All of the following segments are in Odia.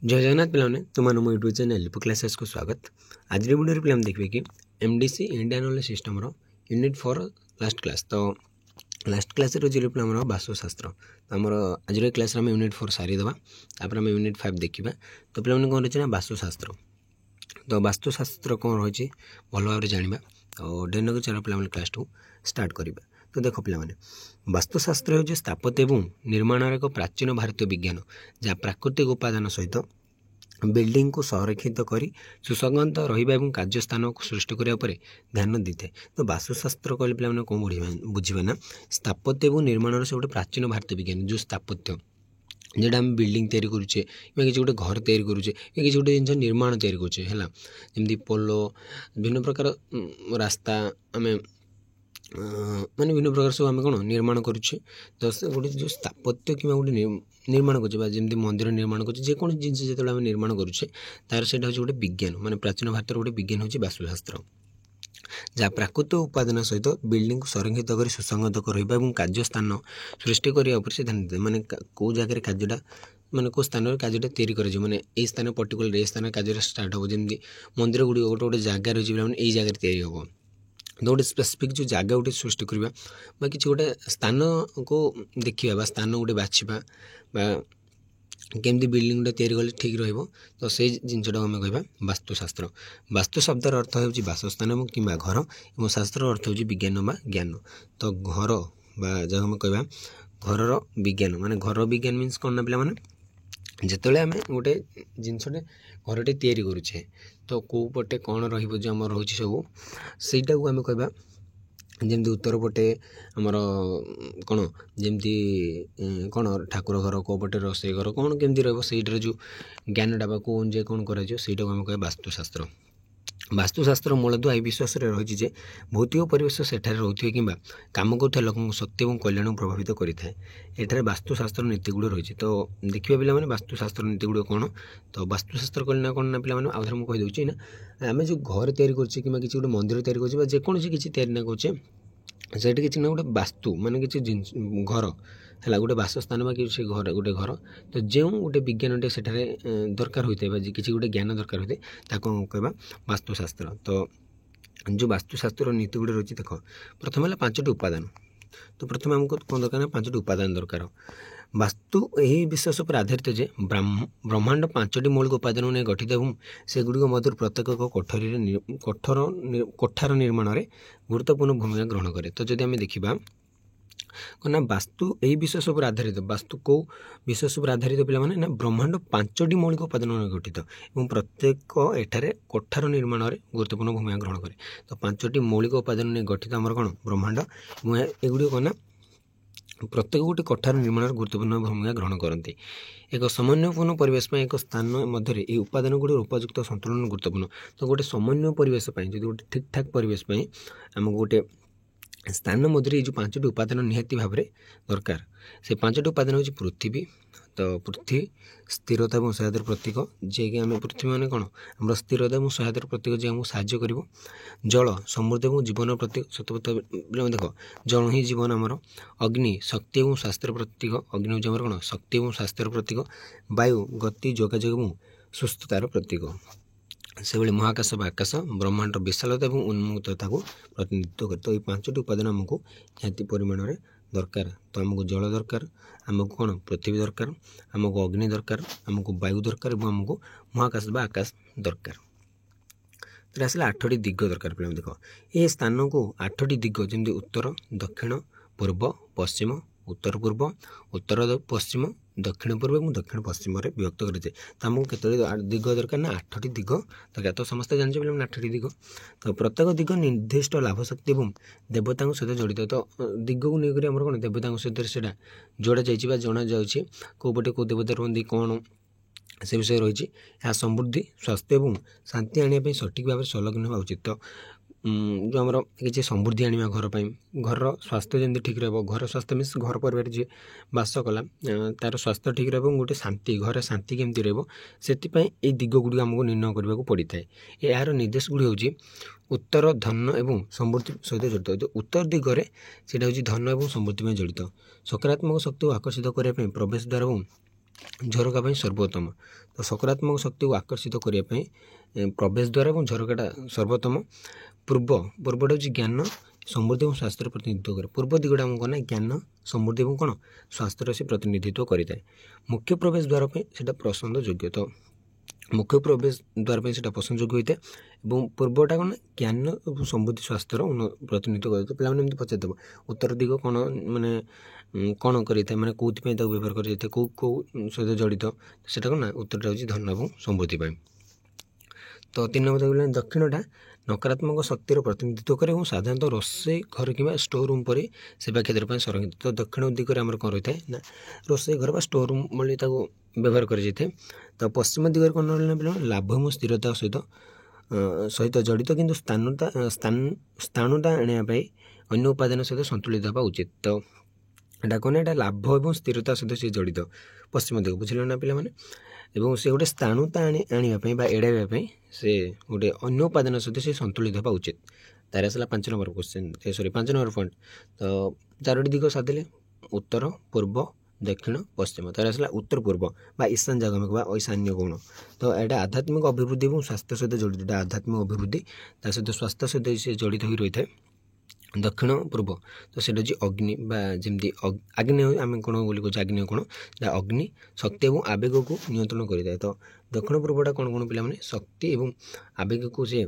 जय जगन्नाथ पे तुम मो यूट्यूब चैनल लिपु क्लासेस को स्वागत। आज वीडियो पे देखिए कि MDC India knowledge system unit 4 last class. तो लास्ट क्लास जो पे वास्तुशास्त्र तो आम आज क्लास में यूनिट 4 सारीदे तापर आम यूनिट 5 देखा। तो पे कौन रही वास्तुशास्त्र। तो वास्तुशास्त्र कौन रही भल भाव जाना। तो डेन चल पे क्लास को स्टार्ट करवा। तो देख पे वास्तुशास्त्र हूँ स्थापत्य और निर्माण एक प्राचीन भारतीय विज्ञान जहाँ प्राकृतिक उपादान सहित बिल्डिंग को संरक्षित कर सुसंगत रहा और कार्यस्थान को सृष्टि करने पर ध्यान दी था। तो वास्तुशास्त्र कहले पे कौन बुझे ना स्थापत्य और निर्माण से गोटे प्राचीन भारतीय विज्ञान जो स्थापत्य जोटा आम बिल्डिंग तैयारी करुचे कि गोटे घर तैयारी करुचे कि गोटे जिन निर्माण तैयारी करुचे है जमी पोलो विभिन्न प्रकार रास्ता आम माने विभिन्न प्रकार सब आम कौन निर्माण करुचे। तो गोटे जो स्थापत्य कि गोटे निर्माण करुचे जमी मंदिर निर्माण करुचे जेकोसी जिन जो आम निर्माण करुचे तार से गोटे विज्ञान माने प्राचीन भारत गोटे विज्ञान हूँ वास्तुशास्त्र जहाँ प्राकृतिक उपादान सहित बिल्डिंग को संरक्षित कर सुसंगत रहा और कार्यस्थान सृष्टि करने से ध्यान देते माने कौ जगह कार्यटा माने कौ स्थान कार्यटा तैयारी कर माने ये स्थान पर्टिकुलर ये स्थान कार्य स्टार्ट हो जमी मंदिर गुड़ी गोटे गोटे जगह रही है जगह तैयारी हम तो गोटे स्पेसिफिक जो जगह गोटे सृष्टि करवा कि गोटे स्थान को देखा स्थान गोटे बाछा केमती बिल्डिंग तैयारी कले ठीक रहिबो। तो से जिनटा आम कह वास्तुशास्त्र। वास्तु शब्दर अर्थ हो बासस्थान कि घर और शास्त्र अर्थ हो विज्ञान बा ज्ञान। तो घर जब आम कह घर विज्ञान माने घर विज्ञान मीन्स कौन ना पे जिते आम गोटे जिनसटे घरटे तैयारी करुचे तो कौ पटे कौन रम रोचे सब सहीटा को आम कह जमी उत्तर पटे आमर कौन जमी कौन ठाकुर घर कौ पटे रोषे घर कौन केमती रहीटर जो ज्ञानटा कौन जे कौन कर आम कह वास्तुशास्त्र। वास्तुशास्त्र मूलधुआ विश्वास रही भौतिक परिवेश सेठारे रोथे कि काम करुवा लोक शक्ति और कल्याण को प्रभावित करें। एठारे वास्तुशास्त्र नीति गुड़ रही। तो देखिए पे वास्तुशास्त्र नीति गुड़ कौन। तो वास्तुशास्त्र कहना कौन ना पे आउे मुझे कहीदे ना आम जो घर तैयारी करें कि गोटे मंदिर तैयारी करें जेकोसी किसी तैयारी ना करें से किसी ना गोटे वास्तु माने किसी घर है गोटे बासस्थान कि घर गोटे घर तो जो गोटे विज्ञानटे सेठारे दरकार होता है किसी गोटे ज्ञान दरकार होता है कहवा वास्तुशास्त्र। तो जो वास्तुशास्त्र नीति गुड़े रही देख प्रथम है 5टी उपादान। तो प्रथम आमको कौन दरकार 5टी उपादान दरकार। वास्तु यही विश्वास पर आधारित जे ब्रह्मांड 5टी मौलिक उपादान ने गठित और से गुड़ मध्य प्रत्येक कोठार निर्माण में गुरुत्वपूर्ण भूमिका ग्रहण करे। तो जब आम देखा ना वास्तु यही विश्वास पर आधारित वास्तु को विश्वास पर आधारित पे ना ब्रह्मांड 5टी मौलिक उपादान गठित और प्रत्येक एठारे कोठार निर्माण में गुरुत्वपूर्ण भूमिका ग्रहण करे। तो 5टी मौलिक उपादान ने गठित आमर कौन ब्रह्मांड एगुड़ी कौन ना प्रत्येक गोटे कोठार निर्माण गुरुत्वपूर्ण भूमिका ग्रहण करती। एक समन्वयपूर्ण परिवेश एक स्थान मध्य ये उपादान गुड़ उपयुक्त संतुलन गुरुत्वपूर्ण। तो गोटे समन्वय परिवेश जो गोटे ठीक ठाक परिवेश आमको गोटे स्थान मध्य जो 5टी उपादान निहाती भाव दरकार। से 5टी उपादान हूँ पृथ्वी। तो पृथ्वी स्थिरता और सहायतार प्रतीक जे कि आम पृथ्वी माने कौन आम स्थिरता और सहायतार प्रतीक जे आमको साहाय्य कर। जल समृद्धि और जीवन प्रतीक सतपथ देख जल ही जीवन आमर। अग्नि शक्ति और स्वास्थ्य प्रतीक अग्नि हूँ कौन शक्ति और स्वास्थ्य प्रतीक। वायु गति जोगाजोग और सुस्थतार प्रतीक। से भाई महाकाश आकाश ब्रह्मांड विशालता और उन्मुक्तता को प्रतिनिधित्व करे। तो ये 5टी उपादान आमको निहाती परिमाण में दरकार। तो आमको जल दरकार आमको कौन पृथ्वी दरकार आमको अग्नि दरकार आमको वायु दरकार और आमको महाकाश आकाश दरकार। तो आसला 8टी दिग दरकार पे देख ये स्थान को 8टी दिग जमी उत्तर दक्षिण पूर्व पश्चिम उत्तर पूर्व उत्तर पश्चिम दक्षिण पूर्व और दक्षिण पश्चिम विभक्त करें। तो आमको केतोटी दिग दरकार ना 8टी दिग दरकार। तो समस्त जानते पे 8टी दिग। तो प्रत्येक दिग निर्दिष्ट लाभ शक्ति और देवता सहित जड़ित। तो दिग को लेकर आम कौन देवता सहित से जोड़ा जा जना जाए कौ पटे कौ देवता रुहति कौन से विषय रही समृद्धि स्वास्थ्य और शांति आने सठिक भाव संलग्न होगा उचित। तो जो आमर किसी समृद्धि आने घर घर स्वास्थ्य जमी ठीक रहा घर स्वास्थ्य मीन्स घर परिवार जी बास कला तार स्वास्थ्य ठीक रहा गोटे शांति घर शांति केमती रही से दिग गुड़ आमको निर्णय करने को पड़ता है। यार निर्देश गुड़ी हूँ उत्तर धन एवं समृद्धि सहित जड़ित। तो उत्तर दिगरे से धन और समृद्धि में जड़ित। सकारात्मक शक्ति को आकर्षित करने प्रवेश द्वार और ଝରକା ପାଇଁ ସର୍ବୋତ୍ତମ। ତ ସକାରାତ୍ମକ ଶକ୍ତିକୁ ଆକର୍ଷିତ କରିବା ପାଇଁ ପ୍ରବେଶ ଦ୍ୱାର ଏବଂ ଝରକାଟା ସର୍ବୋତ୍ତମ। ପୂର୍ବଟା ହେଉଛି ଜ୍ଞାନ, ସମୃଦ୍ଧି ଏବଂ ସ୍ୱାସ୍ଥ୍ୟର ପ୍ରତିନିଧିତ୍ୱ କରେ। ପୂର୍ବ ଦିଗଟା ଆମକୁ ନା ଜ୍ଞାନ, ସମୃଦ୍ଧି ଏବଂ କ'ଣ ସ୍ୱାସ୍ଥ୍ୟର ସେ ପ୍ରତିନିଧିତ୍ୱ କରିଥାଏ। ମୁଖ୍ୟ ପ୍ରବେଶ ଦ୍ୱାର ପାଇଁ ସେଇଟା ପସନ୍ଦ ଯୋଗ୍ୟ। ତ ମୁଖ୍ୟ ପ୍ରବେଶ ଦ୍ୱାର ପାଇଁ ସେଇଟା ପସନ୍ଦ ଯୋଗ୍ୟ ହୋଇଥାଏ। ଏବଂ ପୂର୍ବଟା କ'ଣ ଜ୍ଞାନ ଏବଂ ସମୃଦ୍ଧି ସ୍ୱାସ୍ଥ୍ୟର ପ୍ରତିନିଧିତ୍ୱ କରିଥାଏ। ପିଲାମାନେ ଏମିତି ପଚାରିଦେବ ଉତ୍ତର ଦିଗ କ'ଣ ମାନେ କ'ଣ କରିଥାଏ, ମାନେ କେଉଁଥିପାଇଁ ତାକୁ ବ୍ୟବହାର କରାଯାଇଥାଏ, କେଉଁ ସହିତ ଜଡ଼ିତ, ସେଇଟା କ'ଣ ନା ଉତ୍ତରଟା ହେଉଛି ଧନ ଏବଂ ସମୃଦ୍ଧି ପାଇଁ। ତ 3 ନମ୍ବର କହିଲେ ଦକ୍ଷିଣଟା ନକାରାତ୍ମକ ଶକ୍ତିର ପ୍ରତିନିଧିତ୍ୱ କରେ ଏବଂ ସାଧାରଣତଃ ରୋଷେଇ ଘର କିମ୍ବା ଷ୍ଟୋର୍ ରୁମ୍ ପରି ସେବା କ୍ଷେତ୍ର ପାଇଁ ସଂରକ୍ଷିତ। ତ ଦକ୍ଷିଣ ଦିଗରେ ଆମର କ'ଣ ରହିଥାଏ ନା ରୋଷେଇ ଘର ବା ଷ୍ଟୋର୍ ରୁମ୍ ଭଳି ତାକୁ ବ୍ୟବହାର କରାଯାଇଥାଏ। ତ ପଶ୍ଚିମ ଦିଗରେ କ'ଣ ରହିଲା ପିଲା ଲାଭ ଏବଂ ସ୍ଥିରତା ସହିତ ଜଡ଼ିତ, କିନ୍ତୁ ସ୍ଥାନଟା ଆଣିବା ପାଇଁ ଅନ୍ୟ ଉପାଦାନ ସହିତ ସନ୍ତୁଳିତ ହେବା ଉଚିତ। ତ ଏଇଟା କ'ଣ ଏଇଟା ଲାଭ ଏବଂ ସ୍ଥିରତା ସହିତ ସେ ଜଡ଼ିତ ପଶ୍ଚିମ ଦିଗ, ବୁଝିଲ ନା ପିଲାମାନେ। ଏବଂ ସେ ଗୋଟେ ସ୍ଥାଣୁତା ଆଣିବା ପାଇଁ ବା ଏଡ଼ାଇବା ପାଇଁ ସେ ଗୋଟେ ଅନ୍ୟ ଉପାଦାନ ସହିତ ସେ ସନ୍ତୁଳିତ ହେବା ଉଚିତ। ତାର ଆସିଲା 5 ନମ୍ବର କ୍ୱେଶ୍ଚନ୍, 5 ନମ୍ବର ପଏଣ୍ଟ। ତ 4ଟି ଦିଗ ସାଧିଲେ ଉତ୍ତର, ପୂର୍ବ, ଦକ୍ଷିଣ, ପଶ୍ଚିମ। ତାର ଆସିଲା ଉତ୍ତର ପୂର୍ବ ବା ଈଶାନ ଜାଗତିକ ବା ଐଶାନ୍ୟ କୋଣ। ତ ଏଇଟା ଆଧ୍ୟାତ୍ମିକ ଅଭିବୃଦ୍ଧି ଏବଂ ସ୍ୱାସ୍ଥ୍ୟ ସହିତ ଜଡ଼ିତ। ଏଇଟା ଆଧ୍ୟାତ୍ମିକ ଅଭିବୃଦ୍ଧି ତା ସହିତ ସ୍ୱାସ୍ଥ୍ୟ ସହିତ ସେ ଜଡ଼ିତ ହୋଇ ରହିଥାଏ। ଦକ୍ଷିଣ ପୂର୍ବ ତ ସେଇଟା ହେଉଛି ଅଗ୍ନି ବା ଯେମିତି ଆଗ୍ନେୟ, ଆମେ କ'ଣ ବୋଲି କହୁଛୁ ଆଗ୍ନେୟ କୋଣ, ଅଗ୍ନି ଶକ୍ତି ଏବଂ ଆବେଗକୁ ନିୟନ୍ତ୍ରଣ କରିଥାଏ। ତ ଦକ୍ଷିଣ ପୂର୍ବଟା କ'ଣ ପିଲାମାନେ ଶକ୍ତି ଏବଂ ଆବେଗକୁ ସେ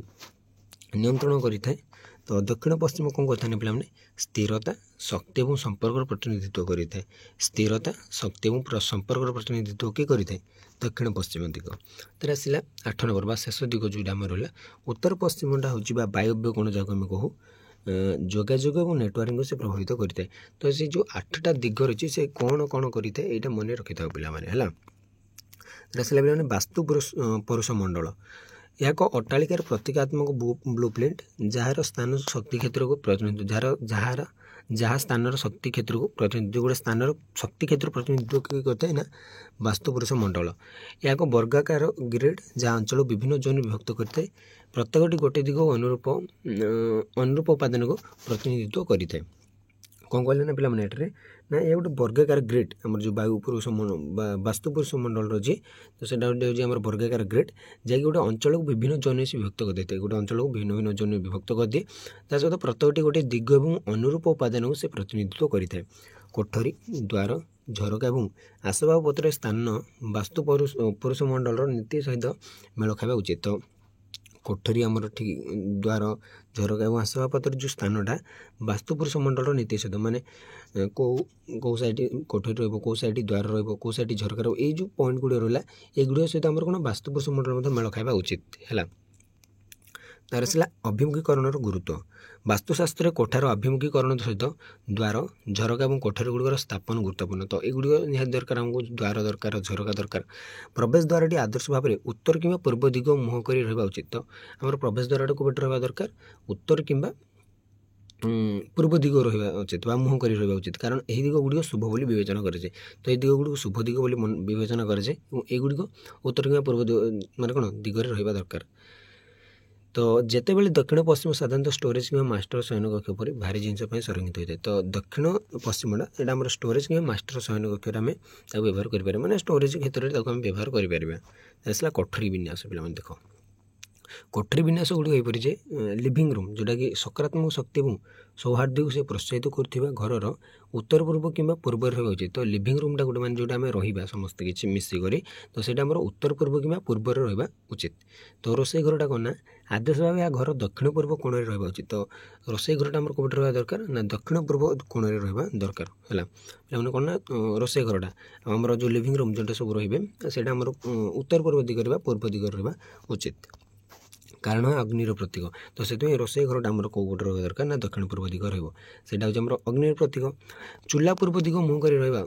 ନିୟନ୍ତ୍ରଣ କରିଥାଏ। ତ ଦକ୍ଷିଣ ପଶ୍ଚିମ କ'ଣ କରିଥାଏ ପିଲାମାନେ ସ୍ଥିରତା, ଶକ୍ତି ଏବଂ ସମ୍ପର୍କର ପ୍ରତିନିଧିତ୍ୱ କରିଥାଏ। ସ୍ଥିରତା, ଶକ୍ତି ଏବଂ ସମ୍ପର୍କର ପ୍ରତିନିଧିତ୍ୱ କିଏ କରିଥାଏ ଦକ୍ଷିଣ ପଶ୍ଚିମ ଦିଗ। ତାର ଆସିଲା 8 ନମ୍ବର ବା ଶେଷ ଦିଗ ଯେଉଁଟା ଆମର ରହିଲା ଉତ୍ତର ପଶ୍ଚିମଟା ହେଉଛି ବା ବାୟବ୍ୟ କୋଣ ଯାହାକୁ ଆମେ କହୁ ଯୋଗାଯୋଗ ଏବଂ ନେଟୱାର୍କିଂକୁ ସେ ପ୍ରଭାବିତ କରିଥାଏ। ତ ସେ ଯେଉଁ 8ଟା ଦିଗ ରହିଛି ସେ କ'ଣ କରିଥାଏ ଏଇଟା ମନେ ରଖିଥାଉ ପିଲାମାନେ ହେଲା। ଆସିଲା ପିଲାମାନେ ବାସ୍ତୁ ପୁରୁଷ ମଣ୍ଡଳ ଏହା ଏକ ଅଟ୍ଟାଳିକାର ପ୍ରତୀକାତ୍ମକ ବ୍ଲୁ ପ୍ରିଣ୍ଟ ଯାହାର ସ୍ଥାନ ଶକ୍ତି କ୍ଷେତ୍ରକୁ ପ୍ରତିନିଧିତ୍ୱ ଯାହା ସ୍ଥାନର ଶକ୍ତି କ୍ଷେତ୍ରକୁ ପ୍ରତିନିଧିତ୍ୱ ଗୋଟେ ସ୍ଥାନର ଶକ୍ତି କ୍ଷେତ୍ର ପ୍ରତିନିଧିତ୍ୱ କରିଥାଏ ନା ବାସ୍ତୁ ପୁରୁଷ ମଣ୍ଡଳ। ଏହା ଏକ ବର୍ଗାକାର ଗ୍ରିଡ୍ ଯାହା ଅଞ୍ଚଳ ବିଭିନ୍ନ ଜୋନ୍ ବିଭକ୍ତ କରିଥାଏ। ପ୍ରତ୍ୟେକଟି ଗୋଟେ ଦିଗ ଅନୁରୂପ ଉପାଦାନକୁ ପ୍ରତିନିଧିତ୍ୱ କରିଥାଏ। କ'ଣ କହିଲେ ନା ପିଲାମାନେ ଏଠାରେ ନା ଏହା ଗୋଟେ ବର୍ଗାକାର ଗ୍ରିଡ୍ ଆମର ଯେଉଁ ବାସ୍ତୁ ପୁରୁଷ ମଣ୍ଡଳ ଅଛି ତ ସେଇଟା ଗୋଟେ ହେଉଛି ଆମର ବର୍ଗାକାର ଗ୍ରିଡ୍ ଯାହାକି ଗୋଟେ ଅଞ୍ଚଳକୁ ବିଭିନ୍ନ ଜୋନ୍ରେ ସେ ବିଭକ୍ତ କରିଦେଇଥାଏ। ଗୋଟେ ଅଞ୍ଚଳକୁ ଭିନ୍ନ ଭିନ୍ନ ଜୋନ୍ରେ ବିଭକ୍ତ କରିଦିଏ। ତା ସହିତ ପ୍ରତ୍ୟେକଟି ଗୋଟେ ଦିଗ ଏବଂ ଅନୁରୂପ ଉପାଦାନକୁ ସେ ପ୍ରତିନିଧିତ୍ୱ କରିଥାଏ। କୋଠରୀ, ଦ୍ୱାର, ଝରକା ଏବଂ ଆସବାବପତ୍ରର ସ୍ଥାନ ବାସ୍ତୁ ପୁରୁଷ ମଣ୍ଡଳର ନୀତି ସହିତ ମେଳ ଖାଇବା ଉଚିତ। କୋଠରୀ ଆମର ଠିକ୍ ଦ୍ୱାର, ଝରକା ଏବଂ ଆସବାବପତ୍ର ଯେଉଁ ସ୍ଥାନଟା ବାସ୍ତୁ ପୁରୁଷ ମଣ୍ଡଳର ନୀତି ସହିତ ମାନେ କେଉଁ ସାଇଡ଼୍ କୋଠରୀ ରହିବ, କେଉଁ ସାଇଡ଼୍ ଦ୍ୱାର ରହିବ, କେଉଁ ସାଇଡ଼୍ ଝରକା ରହିବ, ଏଇ ଯେଉଁ ପଏଣ୍ଟ ଗୁଡ଼ିକ ରହିଲା ଏଗୁଡ଼ିକ ସହିତ ଆମର କ'ଣ ବାସ୍ତୁ ପୁରୁଷ ମଣ୍ଡଳ ମଧ୍ୟ ମେଳ ଖାଇବା ଉଚିତ ହେଲା। ତାର ଆସିଲା ଅଭିମୁଖୀକରଣର ଗୁରୁତ୍ୱ। ବାସ୍ତୁଶାସ୍ତ୍ରରେ କୋଠାର ଅଭିମୁଖୀକରଣ ସହିତ ଦ୍ୱାର, ଝରକା ଏବଂ କୋଠରୀ ଗୁଡ଼ିକର ସ୍ଥାପନ ଗୁରୁତ୍ୱପୂର୍ଣ୍ଣ। ତ ଏଗୁଡ଼ିକ ନିହାତି ଦରକାର, ଆମକୁ ଦ୍ୱାର ଦରକାର, ଝରକା ଦରକାର। ପ୍ରବେଶ ଦ୍ୱାରଟି ଆଦର୍ଶ ଭାବରେ ଉତ୍ତର କିମ୍ବା ପୂର୍ବ ଦିଗ ମୁହଁ କରି ରହିବା ଉଚିତ। ତ ଆମର ପ୍ରବେଶ ଦ୍ୱାରଟା କେଉଁପଟେ ରହିବା ଦରକାର ଉତ୍ତର କିମ୍ବା ପୂର୍ବ ଦିଗ ରହିବା ଉଚିତ ବା ମୁହଁ କରି ରହିବା ଉଚିତ, କାରଣ ଏହି ଦିଗ ଗୁଡ଼ିକ ଶୁଭ ବୋଲି ବିବେଚନା କରାଯାଏ। ତ ଏହି ଦିଗ ଗୁଡ଼ିକୁ ଶୁଭ ଦିଗ ବୋଲି ବିବେଚନା କରାଯାଏ ଏବଂ ଏଗୁଡ଼ିକ ଉତ୍ତର କିମ୍ବା ପୂର୍ବ ମାନେ କ'ଣ ଦିଗରେ ରହିବା ଦରକାର। ତ ଯେତେବେଳେ ଦକ୍ଷିଣ ପଶ୍ଚିମ ସାଧାରଣତଃ ଷ୍ଟୋରେଜ୍ କିମ୍ବା ମାଷ୍ଟର ଶୟନ କକ୍ଷ ପରି ଭାରି ଜିନିଷ ପାଇଁ ସଂରକ୍ଷିତ ହୋଇଥାଏ। ତ ଦକ୍ଷିଣ ପଶ୍ଚିମଟା ଏଇଟା ଆମର ଷ୍ଟୋରେଜ୍ କିମ୍ବା ମାଷ୍ଟର ଶୟନ କକ୍ଷରେ ଆମେ ତାକୁ ବ୍ୟବହାର କରିପାରିବା, ମାନେ ଷ୍ଟୋରେଜ୍ କ୍ଷେତ୍ରରେ ତାକୁ ଆମେ ବ୍ୟବହାର କରିପାରିବା। ଆସିଲା କୋଠରୀ ବିନ୍ୟାସ। ପିଲାମାନେ ଦେଖ କୋଠରୀ ବିନ୍ୟାସ ଗୁଡ଼ିକ ଏହିପରି ଯେ ଲିଭିଂ ରୁମ୍ ଯେଉଁଟାକି ସକାରାତ୍ମକ ଶକ୍ତି ଏବଂ ସୌହାର୍ଦ୍ଦ୍ୟକୁ ସେ ପ୍ରୋତ୍ସାହିତ କରୁଥିବା ଘରର ଉତ୍ତର ପୂର୍ବ କିମ୍ବା ପୂର୍ବରେ ରହିବା ଉଚିତ। ତ ଲିଭିଂ ରୁମ୍ଟା ଗୋଟେ ମାନେ ଯେଉଁଟା ଆମେ ରହିବା ସମସ୍ତେ କିଛି ମିଶିକରି ତ ସେଇଟା ଆମର ଉତ୍ତର ପୂର୍ବ କିମ୍ବା ପୂର୍ବରେ ରହିବା ଉଚିତ। ତ ରୋଷେଇ ଘରଟା କ'ଣ ନା ଆଦର୍ଶ ଭାବେ ଏହା ଘର ଦକ୍ଷିଣ ପୂର୍ବ କୋଣରେ ରହିବା ଉଚିତ। ତ ରୋଷେଇ ଘରଟା ଆମର କେଉଁଠି ରହିବା ଦରକାର ନା ଦକ୍ଷିଣ ପୂର୍ବ କୋଣରେ ରହିବା ଦରକାର ହେଲା। ପିଲାମାନେ କ'ଣ ନା ରୋଷେଇ ଘରଟା ଆମର ଯେଉଁ ଲିଭିଂ ରୁମ୍ ଯେଉଁଟା ସବୁ ରହିବେ ସେଇଟା ଆମର ଉତ୍ତର ପୂର୍ବ ଦିଗରେ ବା ପୂର୍ବ ଦିଗରେ ରହିବା ଉଚିତ, କାରଣ ଅଗ୍ନିର ପ୍ରତୀକ। ତ ସେଥିପାଇଁ ରୋଷେଇ ଘରଟା ଆମର କେଉଁ ପଟେ ରହିବା ଦରକାର ନା ଦକ୍ଷିଣ ପୂର୍ବ ଦିଗ ରହିବ। ସେଇଟା ହେଉଛି ଆମର ଅଗ୍ନିର ପ୍ରତୀକ। ଚୁଲା ପୂର୍ବ ଦିଗ ମୁହଁ କରି ରହିବା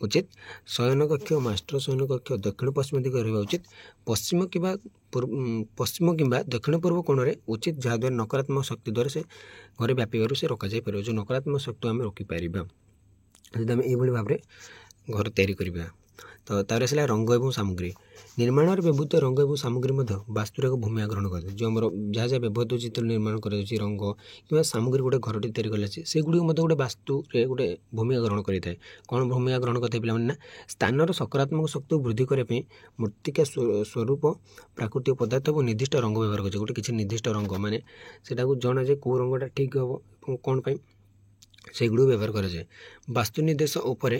ଉଚିତ। ଶୟନ କକ୍ଷ, ମାଷ୍ଟର ଶୟନ କକ୍ଷ ଦକ୍ଷିଣ ପଶ୍ଚିମ ଦିଗ ରହିବା ଉଚିତ। ପଶ୍ଚିମ କିମ୍ବା ଦକ୍ଷିଣ ପୂର୍ବ କୋଣରେ ଉଚିତ, ଯାହାଦ୍ୱାରା ନକାରାତ୍ମକ ଶକ୍ତି ଦ୍ୱାରା ସେ ଘରେ ବ୍ୟାପିବାରୁ ସେ ରୋକାଯାଇପାରିବ। ଯେଉଁ ନକାରାତ୍ମକ ଶକ୍ତି ଆମେ ରୋକିପାରିବା ଯଦି ଆମେ ଏଇଭଳି ଭାବରେ ଘର ତିଆରି କରିବା। ତ ତାପରେ ଆସିଲା ରଙ୍ଗ ଏବଂ ସାମଗ୍ରୀ। ନିର୍ମାଣରେ ବ୍ୟବହୃତ ରଙ୍ଗ ଏବଂ ସାମଗ୍ରୀ ମଧ୍ୟ ବାସ୍ତୁର ଏକ ଭୂମିକା ଗ୍ରହଣ କରିଥାଏ। ଯେଉଁ ଆମର ଯାହା ଯାହା ବ୍ୟବହୃତ ହେଉଛି ଯେତେବେଳେ ନିର୍ମାଣ କରାଯାଉଛି ରଙ୍ଗ କିମ୍ବା ସାମଗ୍ରୀ ଗୋଟେ ଘରଟି ତିଆରି କରାଯାଉଛି ସେଗୁଡ଼ିକ ମଧ୍ୟ ଗୋଟେ ବାସ୍ତୁରେ ଗୋଟେ ଭୂମିକା ଗ୍ରହଣ କରିଥାଏ। କ'ଣ ଭୂମିକା ଗ୍ରହଣ କରିଥାଏ ପିଲାମାନେ? ନା ସ୍ଥାନର ସକାରାତ୍ମକ ଶକ୍ତିକୁ ବୃଦ୍ଧି କରିବା ପାଇଁ ମୃତ୍ତିକା ସ୍ୱରୂପ ପ୍ରାକୃତିକ ପଦାର୍ଥ ଏବଂ ନିର୍ଦ୍ଦିଷ୍ଟ ରଙ୍ଗ ବ୍ୟବହାର କରାଯାଏ। ଗୋଟେ କିଛି ନିର୍ଦ୍ଦିଷ୍ଟ ରଙ୍ଗ ମାନେ ସେଟାକୁ ଜଣାଯାଏ କେଉଁ ରଙ୍ଗଟା ଠିକ୍ ହେବ ଏବଂ କ'ଣ ପାଇଁ ସେଗୁଡ଼ିକୁ ବ୍ୟବହାର କରାଯାଏ। ବାସ୍ତୁ ନିର୍ଦ୍ଦେଶ ଉପରେ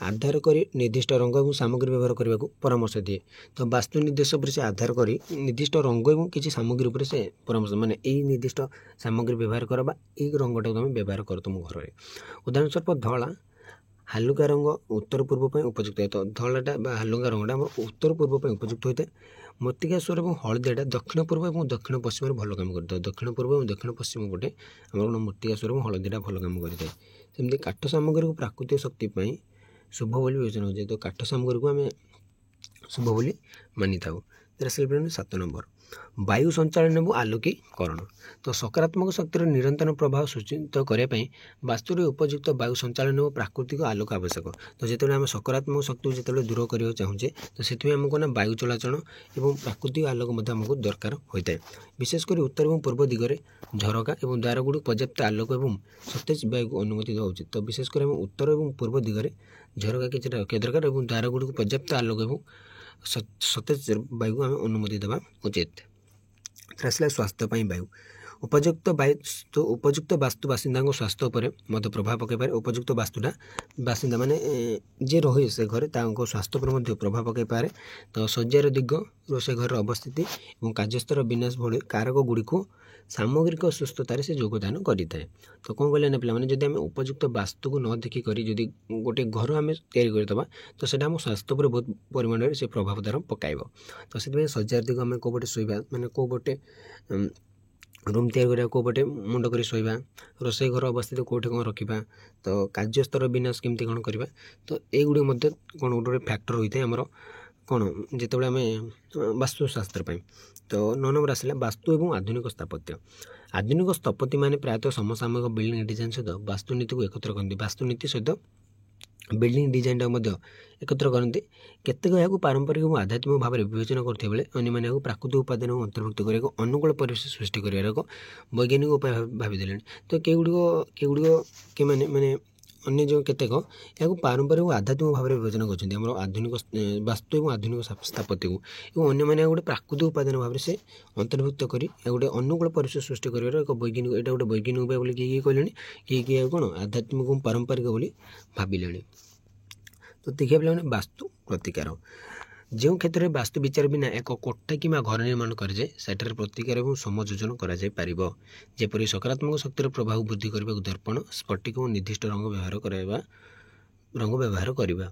ଆଧାର କରି ନିର୍ଦ୍ଦିଷ୍ଟ ରଙ୍ଗ ଏବଂ ସାମଗ୍ରୀ ବ୍ୟବହାର କରିବାକୁ ପରାମର୍ଶ ଦିଏ। ତ ବାସ୍ତୁ ନିର୍ଦ୍ଦେଶ ଉପରେ ସେ ଆଧାର କରି ନିର୍ଦ୍ଦିଷ୍ଟ ରଙ୍ଗ ଏବଂ କିଛି ସାମଗ୍ରୀ ଉପରେ ସେ ପରାମର୍ଶ ମାନେ ଏଇ ନିର୍ଦ୍ଦିଷ୍ଟ ସାମଗ୍ରୀ ବ୍ୟବହାର କର ବା ଏଇ ରଙ୍ଗଟାକୁ ତୁମେ ବ୍ୟବହାର କର ତୁମ ଘରରେ। ଉଦାହରଣ ସ୍ୱରୂପ ଧଳା ହାଲୁକା ରଙ୍ଗ ଉତ୍ତର ପୂର୍ବ ପାଇଁ ଉପଯୁକ୍ତ ହୋଇଥାଏ। ତ ଧଳାଟା ବା ହାଲୁକା ରଙ୍ଗଟା ଆମର ଉତ୍ତର ପୂର୍ବ ପାଇଁ ଉପଯୁକ୍ତ ହୋଇଥାଏ। ମୃତ୍ତିକା ସ୍ୱର ଏବଂ ହଳଦିଆଟା ଦକ୍ଷିଣ ପୂର୍ବ ଏବଂ ଦକ୍ଷିଣ ପଶ୍ଚିମରେ ଭଲ କାମ କରିଥାଏ। ଦକ୍ଷିଣ ପୂର୍ବ ଏବଂ ଦକ୍ଷିଣ ପଶ୍ଚିମ ପଟେ ଆମର ମୃତ୍ତିକା ସ୍ୱର ଏବଂ ହଳଦିଆଟା ଭଲ କାମ କରିଥାଏ। ସେମିତି କାଠ ସାମଗ୍ରୀକୁ ପ୍ରାକୃତିକ ଶକ୍ତି ପାଇଁ ଶୁଭ ବୋଲି ବିବେଚନା ହୋଇଥାଏ। ତ କାଠ ସାମଗ୍ରୀକୁ ଆମେ ଶୁଭ ବୋଲି ମାନିଥାଉ। ତାର ଆସିଲା 7 ନମ୍ବର ବାୟୁ ସଞ୍ଚାଳନ ଏବଂ ଆଲୋକୀକରଣ। ତ ସକାରାତ୍ମକ ଶକ୍ତିର ନିରନ୍ତର ପ୍ରଭାବ ସୂଚିତ କରିବା ପାଇଁ ବାସ୍ତୁରେ ଉପଯୁକ୍ତ ବାୟୁ ସଞ୍ଚାଳନ ଓ ପ୍ରାକୃତିକ ଆଲୋକ ଆବଶ୍ୟକ। ତ ଯେତେବେଳେ ଆମେ ସକାରାତ୍ମକ ଶକ୍ତିକୁ ଯେତେବେଳେ ଦୂର କରିବାକୁ ଚାହୁଁଛେ ତ ସେଥିପାଇଁ ଆମକୁ ନା ବାୟୁ ଚଳାଚଳ ଏବଂ ପ୍ରାକୃତିକ ଆଲୋକ ମଧ୍ୟ ଆମକୁ ଦରକାର ହୋଇଥାଏ। ବିଶେଷ କରି ଉତ୍ତର ଏବଂ ପୂର୍ବ ଦିଗରେ ଝରକା ଏବଂ ଦ୍ୱାରଗୁଡ଼ିକୁ ପର୍ଯ୍ୟାପ୍ତ ଆଲୋକ ଏବଂ ସତେଜ ବାୟୁକୁ ଅନୁମତି ଦେବା ଉଚିତ। ତ ବିଶେଷ କରି ଆମେ ଉତ୍ତର ଏବଂ ପୂର୍ବ ଦିଗରେ ଝରକା କିଛିଟା ରଖିବା ଦରକାର ଏବଂ ଦ୍ୱାରଗୁଡ଼ିକୁ ପର୍ଯ୍ୟାପ୍ତ ଆଲୋକ ଏବଂ ସତେଜ ବାୟୁକୁ ଆମେ ଅନୁମତି ଦେବା ଉଚିତ। ଆସିଲା ସ୍ୱାସ୍ଥ୍ୟ ପାଇଁ ବାୟୁ ଉପଯୁକ୍ତ ବାସ୍ତୁ ବାସିନ୍ଦାଙ୍କ ସ୍ୱାସ୍ଥ୍ୟ ଉପରେ ମଧ୍ୟ ପ୍ରଭାବ ପକାଇପାରେ। ଉପଯୁକ୍ତ ବାସ୍ତୁଟା ବାସିନ୍ଦା ମାନେ ଯିଏ ରହେ ସେ ଘରେ ତାଙ୍କ ସ୍ୱାସ୍ଥ୍ୟ ଉପରେ ମଧ୍ୟ ପ୍ରଭାବ ପକାଇପାରେ। ତ ଶଯ୍ୟାର ଦିଗ ରୋଷେଇ ଘରର ଅବସ୍ଥିତି ଏବଂ କାର୍ଯ୍ୟସ୍ଥଳ ବିନ୍ୟାସ ଭଳି କାରକ ଗୁଡ଼ିକୁ ସାମଗ୍ରିକ ସୁସ୍ଥତାରେ ସେ ଯୋଗଦାନ କରିଥାଏ। ତ କ'ଣ କହିଲେ ନା ପିଲାମାନେ ଯଦି ଆମେ ଉପଯୁକ୍ତ ବାସ୍ତୁକୁ ନ ଦେଖିକରି ଯଦି ଗୋଟେ ଘର ଆମେ ତିଆରି କରିଦେବା ତ ସେଇଟା ଆମ ସ୍ୱାସ୍ଥ୍ୟ ଉପରେ ବହୁତ ପରିମାଣରେ ସେ ପ୍ରଭାବ ଦ୍ୱାରା ପକାଇବ। ତ ସେଥିପାଇଁ ଶଯ୍ୟାର ଦିଗ ଆମେ କେଉଁ ପଟେ ଶୋଇବା ମାନେ କେଉଁ ପଟେ ରୁମ୍ ତିଆରି କରିବା କେଉଁ ପଟେ ମୁଣ୍ଡ କରି ଶୋଇବା ରୋଷେଇ ଘର ଅବସ୍ଥିତ କେଉଁଠି କ'ଣ ରଖିବା ତ କାର୍ଯ୍ୟସ୍ଥଳ ବିନ୍ୟାସ କେମିତି କ'ଣ କରିବା ତ ଏଇଗୁଡ଼ିକ ମଧ୍ୟ କ'ଣ ଗୋଟେ ଫ୍ୟାକ୍ଟର ହୋଇଥାଏ ଆମର କ'ଣ ଯେତେବେଳେ ଆମେ ବାସ୍ତୁଶାସ୍ତ୍ର ପାଇଁ। ତ 9 ନମ୍ବର ଆସିଲା ବାସ୍ତୁ ଏବଂ ଆଧୁନିକ ସ୍ଥାପତ୍ୟ। ଆଧୁନିକ ସ୍ଥପତିମାନେ ପ୍ରାୟତଃ ସମସାମୟିକ ବିଲ୍ଡିଂ ଡିଜାଇନ୍ ସହିତ ବାସ୍ତୁନୀତିକୁ ଏକତ୍ର କରନ୍ତି। ବାସ୍ତୁନୀତି ସହିତ ବିଲ୍ଡିଂ ଡିଜାଇନଟା ମଧ୍ୟ ଏକତ୍ର କରନ୍ତି। କେତେକ ଏହାକୁ ପାରମ୍ପରିକ ଏବଂ ଆଧ୍ୟାତ୍ମିକ ଭାବରେ ବିବେଚନା କରୁଥିବା ବେଳେ ଅନ୍ୟମାନେ ଏହାକୁ ପ୍ରାକୃତିକ ଉପାଦାନକୁ ଅନ୍ତର୍ଭୁକ୍ତ କରିବାକୁ ଅନୁକୂଳ ପରିବେଶ ସୃଷ୍ଟି କରିବାର ଏକ ବୈଜ୍ଞାନିକ ଉପାୟ ଭାବିଦେଲେଣି। ତ କେଗୁଡ଼ିକ କେମାନେ ମାନେ ଅନ୍ୟ ଯେଉଁ କେତେକ ଏହାକୁ ପାରମ୍ପରିକ ଆଧ୍ୟାତ୍ମିକ ଭାବରେ ବିବେଚନା କରୁଛନ୍ତି ଆମର ଆଧୁନିକ ବାସ୍ତୁ ଏବଂ ଆଧୁନିକ ସ୍ଥାପତ୍ୟକୁ ଏବଂ ଅନ୍ୟମାନେ ଗୋଟେ ପ୍ରାକୃତିକ ଉପାଦାନ ଭାବରେ ସେ ଅନ୍ତର୍ଭୁକ୍ତ କରି ଗୋଟେ ଅନୁକୂଳ ପରିବେଶ ସୃଷ୍ଟି କରିବାର ଏକ ବୈଜ୍ଞାନିକ ଏଇଟା ଗୋଟେ ବୈଜ୍ଞାନିକ ଉପାୟ ବୋଲି କିଏ କହିଲେଣି କିଏ କ'ଣ ଆଧ୍ୟାତ୍ମିକ ଏବଂ ପାରମ୍ପରିକ ବୋଲି ଭାବିଲେଣି। ତ ଦେଖିବା ପିଲାମାନେ ବାସ୍ତୁ ପ୍ରତିକାର ଯେଉଁ କ୍ଷେତ୍ରରେ ବାସ୍ତୁ ବିଚାର ବିନା ଏକ କୋଠା କିମ୍ବା ଘର ନିର୍ମାଣ କରାଯାଏ ସେଠାରେ ପ୍ରତିକାର ଏବଂ ସମଯୋଜନ କରାଯାଇପାରିବ। ଯେପରି ସକାରାତ୍ମକ ଶକ୍ତିର ପ୍ରଭାବ ବୃଦ୍ଧି କରିବାକୁ ଦର୍ପଣ ସ୍ଫଟିକ ଓ ନିର୍ଦ୍ଦିଷ୍ଟ ରଙ୍ଗ ବ୍ୟବହାର କରିବା।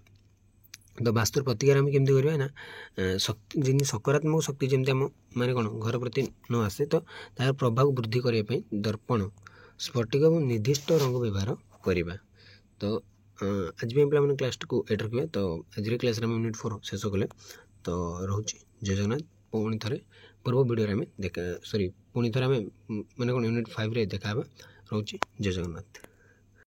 ତ ବାସ୍ତୁର ପ୍ରତିକାର ଆମେ କେମିତି କରିବା ନା ଯେମିତି ସକାରାତ୍ମକ ଶକ୍ତି ଯେମିତି ଆମ ମାନେ କ'ଣ ଘର ପ୍ରତି ନ ଆସେ ତ ତାର ପ୍ରଭାବ ବୃଦ୍ଧି କରିବା ପାଇଁ ଦର୍ପଣ ସ୍ଫଟିକ ଏବଂ ନିର୍ଦ୍ଦିଷ୍ଟ ରଙ୍ଗ ବ୍ୟବହାର କରିବା। ତ ଆଜି ପାଇଁ ପିଲାମାନେ କ୍ଲାସ୍ଟିକୁ ଏଇଠି ରଖିବା। ତ ଆଜିର କ୍ଲାସ୍ରେ ଆମେ ୟୁନିଟ୍ 4 ଶେଷ କଲେ। ତ ରହୁଛି ଜୟ ଜଗନ୍ନାଥ। ପୁଣି ଥରେ ପୂର୍ବ ଭିଡ଼ିଓରେ ଆମେ ପୁଣି ଥରେ ଆମେ ମାନେ କ'ଣ ୟୁନିଟ୍ 5ରେ ଦେଖା ହେବା। ରହୁଛି ଜୟ ଜଗନ୍ନାଥ।